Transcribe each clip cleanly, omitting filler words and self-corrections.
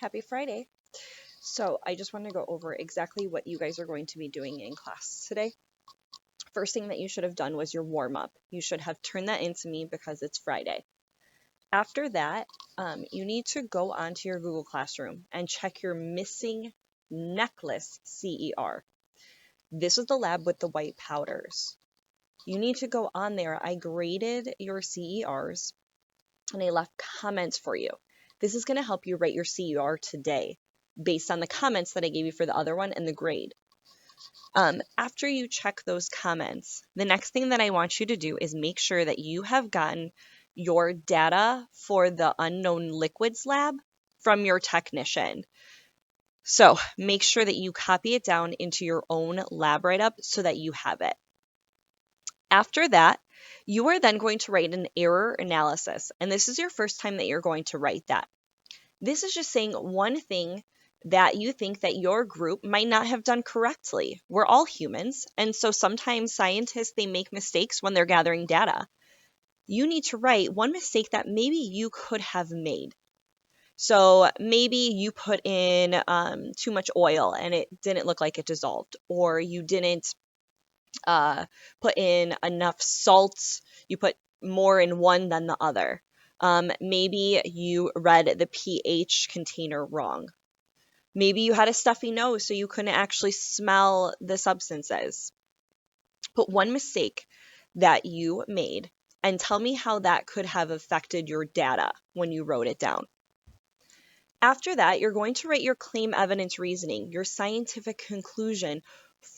Happy Friday. So I just want to go over exactly what you guys are going to be doing in class today. First thing that you should have done was your warm-up. You should have turned that into me because it's Friday. After that, you need to go onto your Google Classroom and check your missing necklace CER. This is the lab with the white powders. You need to go on there. I graded your CERs and I left comments for you. This is going to help you write your CER today based on the comments that I gave you for the other one and the grade. After you check those comments, the next thing that I want you to do is make sure that you have gotten your data for the unknown liquids lab from your technician. So make sure that you copy it down into your own lab write-up so that you have it. After that, you are then going to write an error analysis, and this is your first time that you're going to write that. This is just saying one thing that you think that your group might not have done correctly. We're all humans, and so sometimes scientists, they make mistakes when they're gathering data. You need to write one mistake that maybe you could have made. So maybe you put in too much oil and it didn't look like it dissolved, or you didn't put in enough salts, you put more in one than the other. Maybe you read the pH container wrong. Maybe you had a stuffy nose, so you couldn't actually smell the substances. Put one mistake that you made and tell me how that could have affected your data when you wrote it down. After that, you're going to write your claim evidence reasoning, your scientific conclusion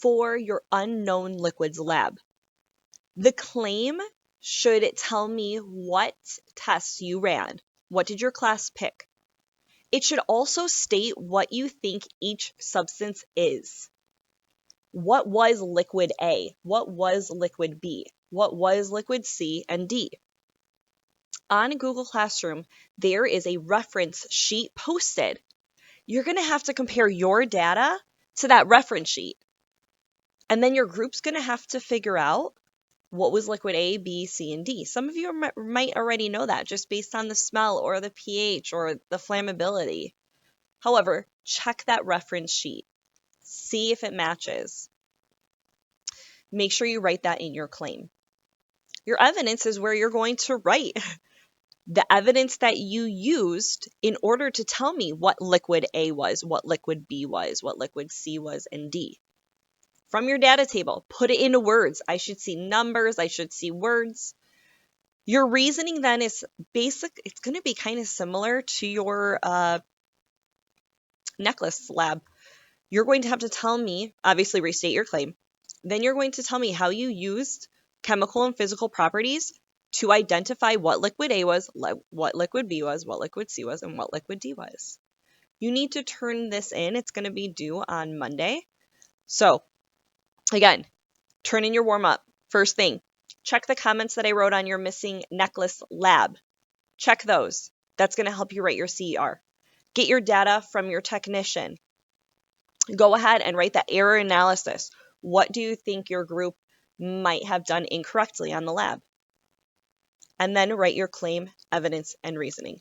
for your unknown liquids lab. The claim should tell me what tests you ran. What did your class pick? It should also state what you think each substance is. What was liquid A? What was liquid B? What was liquid C and D? On Google Classroom, there is a reference sheet posted. You're going to have to compare your data to that reference sheet. And then your group's going to have to figure out what was liquid A, B, C, and D. Some of you might already know that just based on the smell or the pH or the flammability. However, check that reference sheet. See if it matches. Make sure you write that in your claim. Your evidence is where you're going to write the evidence that you used in order to tell me what liquid A was, what liquid B was, what liquid C was, and D. From your data table, put it into words. I should see numbers. I should see words. Your reasoning then is basic. It's going to be kind of similar to your necklace lab. You're going to have to tell me, obviously restate your claim. Then you're going to tell me how you used chemical and physical properties to identify what liquid A was, what liquid B was, what liquid C was, and what liquid D was. You need to turn this in. It's going to be due on Monday. So again, turn in your warm-up. First thing, check the comments that I wrote on your missing necklace lab. Check those. That's going to help you write your CER. Get your data from your technician. Go ahead and write that error analysis. What do you think your group might have done incorrectly on the lab? And then write your claim, evidence, and reasoning.